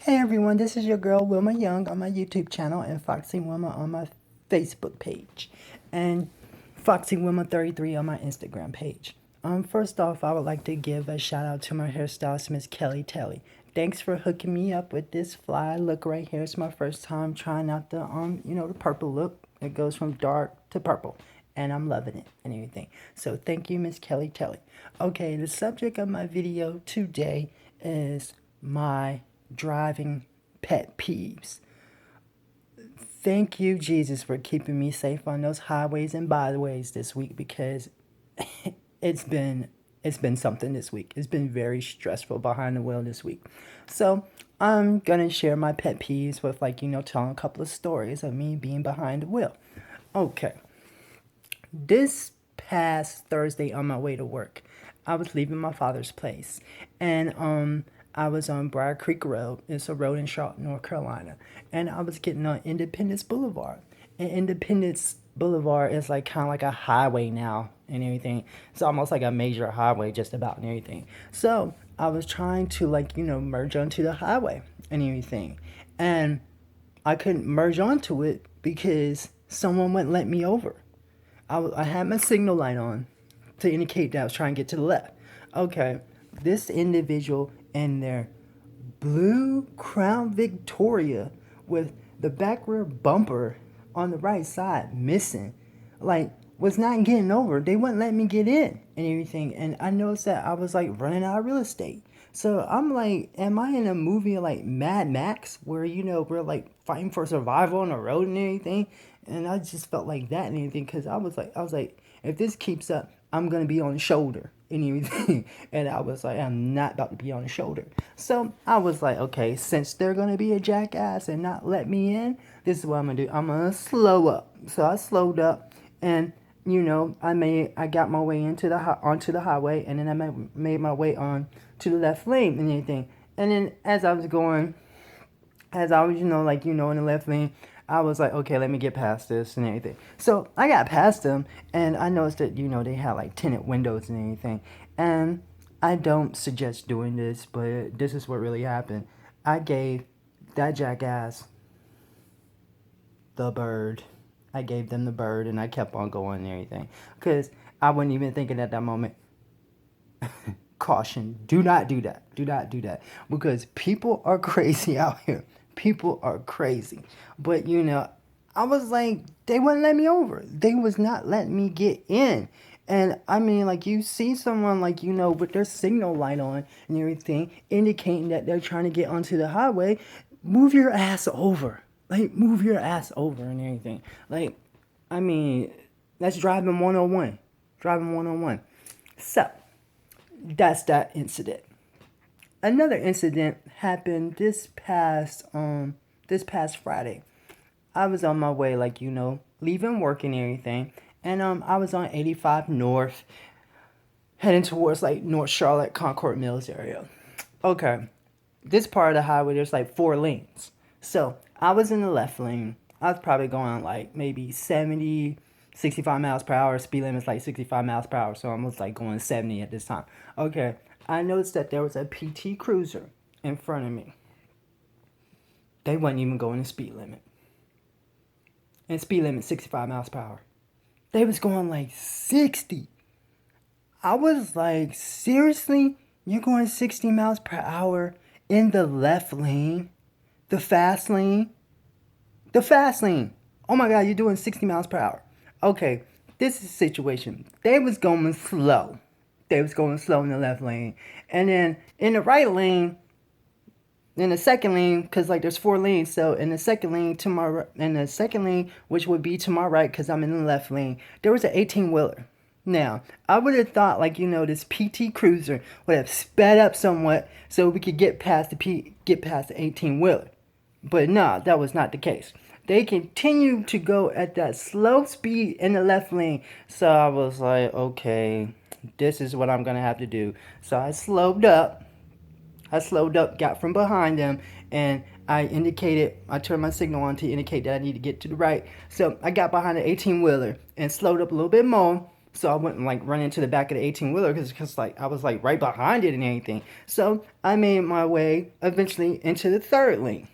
Hey everyone, this is your girl Wilma Young on my YouTube channel and Foxy Wilma on my Facebook page and Foxy Wilma 33 on my Instagram page. First off, I would like to give a shout out to my hairstylist, Miss Kelly Telly. Thanks for hooking me up with this fly look right here. It's my first time trying out the purple look. It goes from dark to purple, and I'm loving it and everything. So thank you, Miss Kelly Telly. Okay, the subject of my video today is my driving pet peeves. Thank you, Jesus, for keeping me safe on those highways and byways this week because it's been it's been something this week. It's been very stressful behind the wheel this week. So I'm gonna share my pet peeves with telling a couple of stories of me being behind the wheel. Okay. This past Thursday on my way to work, I was leaving my father's place, and I was on Briar Creek Road. It's a road in Charlotte, North Carolina, and I was getting on Independence Boulevard. And Independence Boulevard is like kind of like a highway now and everything. It's almost like a major highway, just about and everything. So I was trying to merge onto the highway and everything, and I couldn't merge onto it because someone wouldn't let me over. I had my signal light on to indicate that I was trying to get to the left. Okay, this individual in their blue Crown Victoria with the back rear bumper on the right side missing, was not getting over. They wouldn't let me get in and everything. And I noticed that I was running out of real estate. So I'm like, am I in a movie like Mad Max where we're fighting for survival on the road and everything? And I just felt like that and everything because I was like, if this keeps up, I'm gonna be on the shoulder and everything. And I was like, I'm not about to be on the shoulder. So I was like, okay, since they're gonna be a jackass and not let me in, this is what I'm gonna do. I'm gonna slow up. So I slowed up, and I got my way onto the highway, and then I made my way on to the left lane and everything. And then as I was in the left lane, I was like, okay, let me get past this and everything. So I got past them, and I noticed that they had tinted windows and everything. And I don't suggest doing this, but this is what really happened. I gave that jackass the bird. I gave them the bird, and I kept on going and everything because I wasn't even thinking at that moment. Caution: do not do that. Do not do that because people are crazy out here. People are crazy. But I was like, they wouldn't let me over. They was not letting me get in. And I mean, you see someone with their signal light on and everything, indicating that they're trying to get onto the highway. Move your ass over. Move your ass over and everything. I mean, that's driving 101. Driving 101. So, that's that incident. Another incident happened this past Friday. I was on my way, leaving work and everything, and I was on 85 North, heading towards North Charlotte, Concord Mills area. Okay, this part of the highway there's 4 lanes. So I was in the left lane. I was probably going maybe 70, 65 miles per hour. Speed limit's 65 miles per hour, so I was going 70 at this time. Okay, I noticed that there was a PT Cruiser in front of me. They wasn't even going the speed limit. And speed limit 65 miles per hour. They was going 60. I was like, seriously? You're going 60 miles per hour in the left lane? The fast lane? The fast lane. Oh my God, you're doing 60 miles per hour. Okay, this is the situation. They was going slow. They was going slow in the left lane. And then in the right lane, in the second lane, because there's 4 lanes, so in the second lane, which would be to my right, because I'm in the left lane, there was an 18-wheeler. Now, I would have thought this PT Cruiser would have sped up somewhat so we could get past the 18-wheeler. But no, that was not the case. They continued to go at that slow speed in the left lane. So I was like, okay, this is what I'm going to have to do. So I slowed up, got from behind them, and I turned my signal on to indicate that I need to get to the right. So I got behind the 18-wheeler and slowed up a little bit more, so I wouldn't like run into the back of the 18-wheeler because like I was like right behind it and everything. So I made my way eventually into the third lane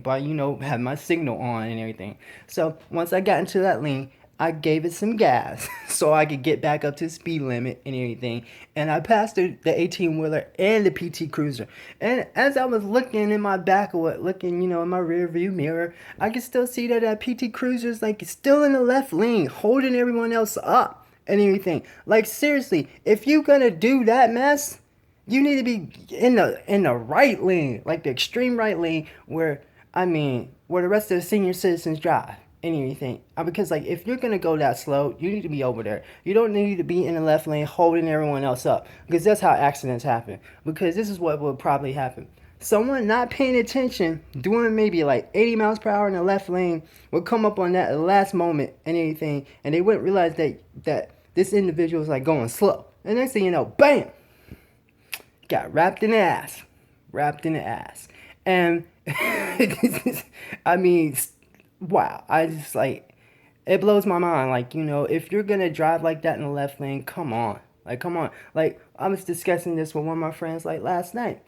by, have my signal on and everything. So once I got into that lane, I gave it some gas so I could get back up to the speed limit and everything. And I passed the 18-wheeler and the PT Cruiser. And as I was looking in my back, looking, in my rear view mirror, I could still see that PT Cruiser is like still in the left lane, holding everyone else up and everything. Like seriously, if you're gonna do that mess, you need to be in the right lane, like the extreme right lane, where the rest of the senior citizens drive and everything. Because like if you're gonna go that slow, you need to be over there. You don't need to be in the left lane holding everyone else up, because that's how accidents happen. Because this is what will probably happen. Someone not paying attention, doing maybe like 80 miles per hour in the left lane, will come up on that at the last moment and everything, and they wouldn't realize that this individual is like going slow. And next thing you know, bam! Got wrapped in the ass. And I mean, wow. I just like, it blows my mind. Like, if you're gonna drive like that in the left lane, come on. Like, come on. Like, I was discussing this with one of my friends like last night.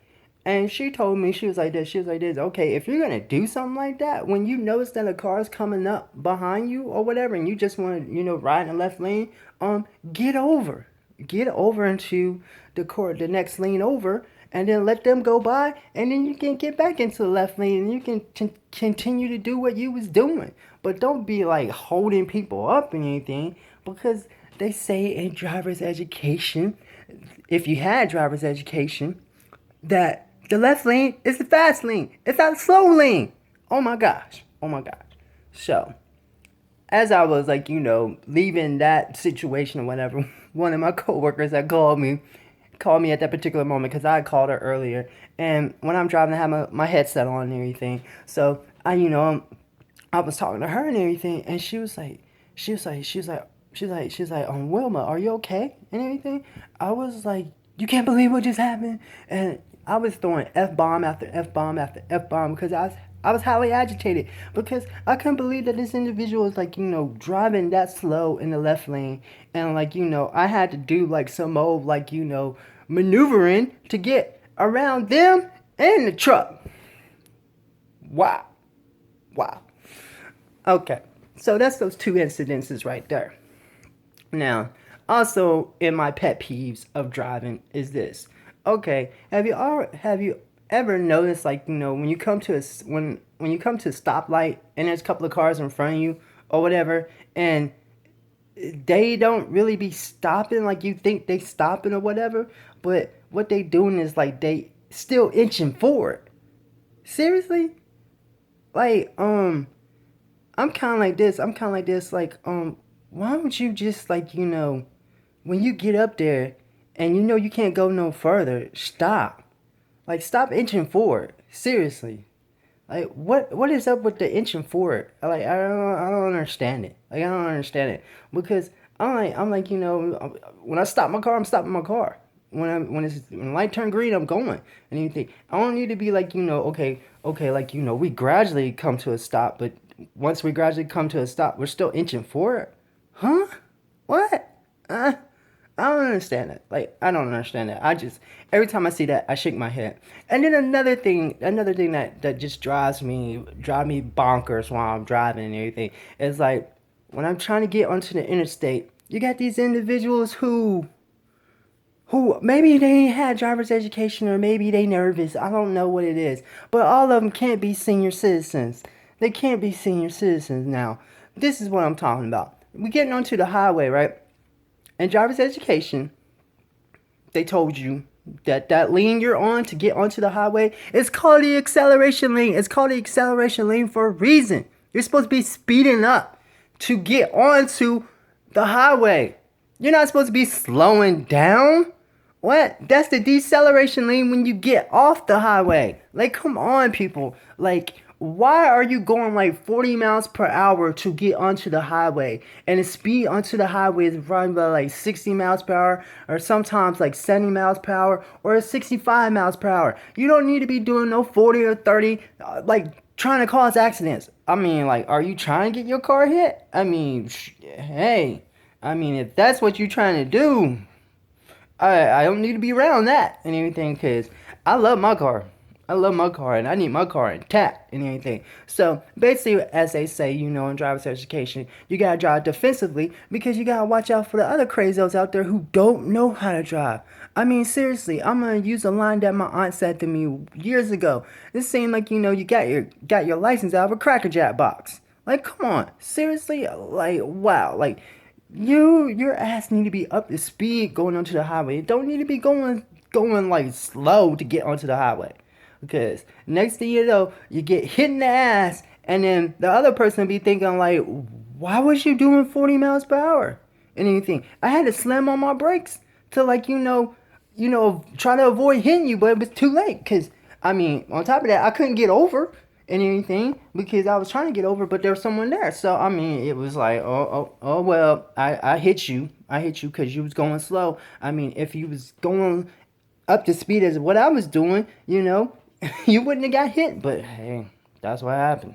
And she told me, she was like this, okay, if you're gonna do something like that, when you notice that a car is coming up behind you or whatever, and you just want to, ride in the left lane, get over. Get over into the next lane over, and then let them go by, and then you can get back into the left lane, and you can continue to do what you was doing. But don't be like holding people up and anything, because they say in driver's education, if you had driver's education, that the left lane is the fast lane. It's not the slow lane. Oh my gosh. Oh my gosh. So, as I was like, leaving that situation or whatever, one of my coworkers that called me at that particular moment, because I had called her earlier. And when I'm driving, I have my headset on and everything. So I was talking to her and everything, and she was like, Wilma, are you okay? And everything. I was like, you can't believe what just happened. And I was throwing F-bomb after F-bomb after F-bomb, because I was highly agitated, because I couldn't believe that this individual was like, driving that slow in the left lane. And like, I had to do like some old, like, maneuvering to get around them and the truck. Wow. Wow. Okay. So that's those two incidences right there. Now, also in my pet peeves of driving is this. Okay, have you ever noticed, like, when you come to when you come to a stoplight and there's a couple of cars in front of you or whatever, and they don't really be stopping like you think they stopping or whatever, but what they doing is like they still inching forward. Seriously? Like, I'm kind of like this. Like, why don't you just, like, when you get up there and you can't go no further, stop. Like, stop inching forward. Seriously. Like, what is up with the inching forward? Like, I don't understand it. Like, I don't understand it. Because I'm like, when I stop my car, I'm stopping my car. When the light turn green, I'm going. And you think, I don't need to be like, okay, like, we gradually come to a stop, but once we gradually come to a stop, we're still inching forward? Huh? What? I don't understand that. Like, I don't understand that. Every time I see that, I shake my head. And then another thing that just drive me bonkers while I'm driving and everything is like, when I'm trying to get onto the interstate, you got these individuals who maybe they ain't had driver's education, or maybe they nervous. I don't know what it is. But all of them can't be senior citizens. They can't be senior citizens now. This is what I'm talking about. We're getting onto the highway, right? And driver's education, they told you that lane you're on to get onto the highway is called the acceleration lane. It's called the acceleration lane for a reason. You're supposed to be speeding up to get onto the highway. You're not supposed to be slowing down. What? That's the deceleration lane when you get off the highway. Like, come on, people. Like, why are you going like 40 miles per hour to get onto the highway? And the speed onto the highway is running by like 60 miles per hour, or sometimes like 70 miles per hour, or 65 miles per hour. You don't need to be doing no 40 or 30, like trying to cause accidents. I mean, like, are you trying to get your car hit? I mean, hey, I mean, if that's what you're trying to do, I don't need to be around that and everything because I love my car. I love my car and I need my car intact and everything. So basically, as they say, in driver's education, you gotta drive defensively because you gotta watch out for the other crazos out there who don't know how to drive. I mean, seriously, I'm gonna use a line that my aunt said to me years ago. It seemed like you got your license out of a Cracker Jack box. Like, come on, seriously, like, wow, like your ass need to be up to speed going onto the highway. It don't need to be going like slow to get onto the highway. Because next thing you know, you get hit in the ass and then the other person be thinking like, why was you doing 40 miles per hour? And anything. I had to slam on my brakes to like, try to avoid hitting you, but it was too late. Cause I mean, on top of that, I couldn't get over and anything because I was trying to get over, but there was someone there. So I mean, it was like, oh well, I hit you. I hit you because you was going slow. I mean, if you was going up to speed as what I was doing, you wouldn't have got hit. But hey, that's what happened.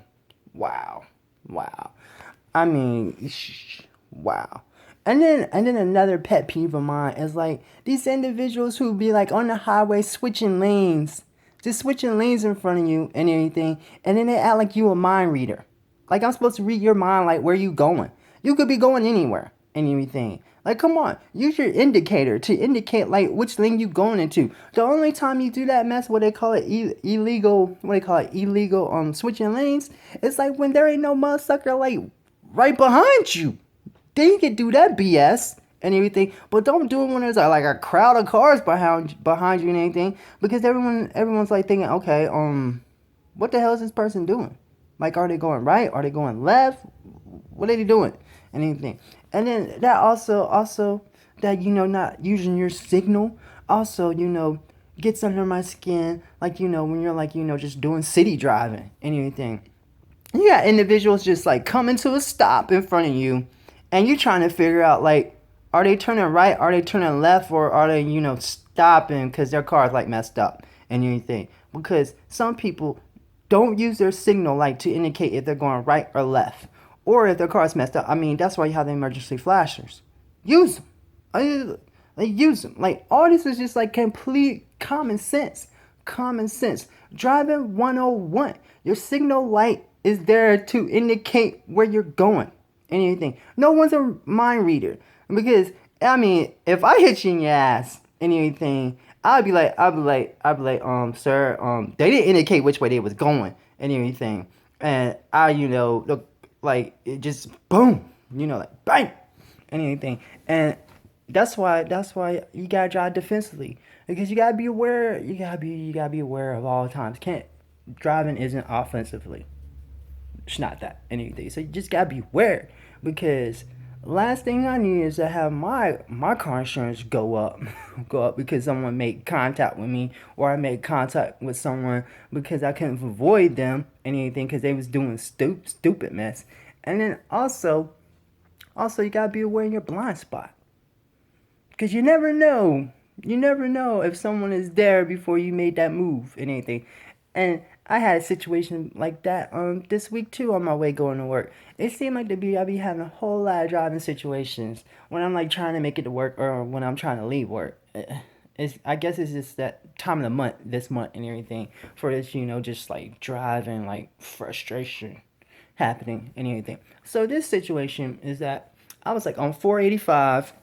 Wow, wow. I mean, wow. And then another pet peeve of mine is like these individuals who be like on the highway switching lanes, just switching lanes in front of you and everything, and then they act like you a mind reader. Like I'm supposed to read your mind, like where you going. You could be going anywhere and everything. Like come on, use your indicator to indicate like which lane you going into. The only time you do that mess, what they call it illegal, illegal switching lanes, it's like when there ain't no motherfucker like right behind you. Then you can do that BS and everything, but don't do it when there's like a crowd of cars behind you and anything, because everyone's like thinking, okay, what the hell is this person doing? Like, are they going right? Are they going left? What are they doing? And anything, and then that also that not using your signal also gets under my skin. Like when you're like just doing city driving and anything. You got individuals just like coming to a stop in front of you and you're trying to figure out like are they turning right, are they turning left, or are they stopping because their car is like messed up and anything, because some people don't use their signal like to indicate if they're going right or left or if their car is messed up. I mean, that's why you have the emergency flashers. Use them. Use them. Like all this is just like complete common sense. Common sense. Driving 101. Your signal light is there to indicate where you're going. Anything. No one's a mind reader. Because I mean, if I hit you in your ass and anything, I'd be like, sir, they didn't indicate which way they was going and everything. And I, look like it just boom, like bang and anything. And that's why you gotta drive defensively. Because you gotta be aware, you gotta be aware of all times. Can't driving isn't offensively. It's not that anything. So you just gotta be aware, because last thing I need is to have my car insurance go up, because someone made contact with me, or I made contact with someone because I couldn't avoid them and anything because they was doing stupid mess. And then also you gotta be aware in your blind spot, because you never know. You never know if someone is there before you made that move and anything. And I had a situation like that this week too on my way going to work. It seemed like I be having a whole lot of driving situations when I'm like trying to make it to work or when I'm trying to leave work. I guess it's just that time of the month, this month and everything, for this, just like driving, like frustration happening and everything. So this situation is that I was like on 485.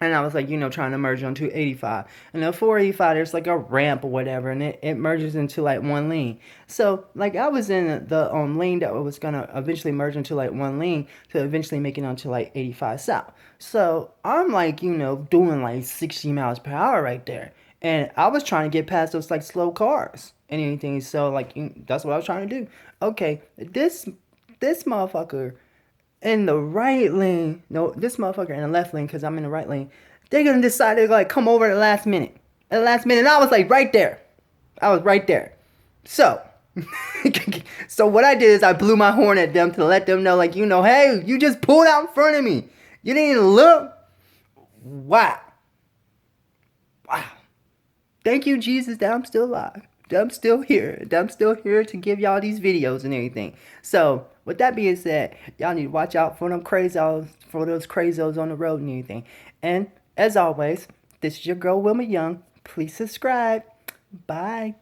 And I was like, trying to merge onto 85. And then 485, there's like a ramp or whatever, and it merges into like one lane. So like I was in the lane that was gonna eventually merge into like one lane to eventually make it onto like 85 south. So I'm like, doing like 60 miles per hour right there. And I was trying to get past those like slow cars and anything. So like that's what I was trying to do. Okay, this motherfucker in the right lane, no, this motherfucker in the left lane, because I'm in the right lane, they're gonna decide to like come over at the last minute. At the last minute, I was like right there. I was right there. So, so what I did is I blew my horn at them to let them know, like, hey, you just pulled out in front of me. You didn't look. Wow. Wow. Thank you, Jesus, that I'm still alive. That I'm still here. That I'm still here to give y'all these videos and everything. So, with that being said, y'all need to watch out for them crazos, for those crazos on the road and anything. And as always, this is your girl Wilma Young. Please subscribe. Bye.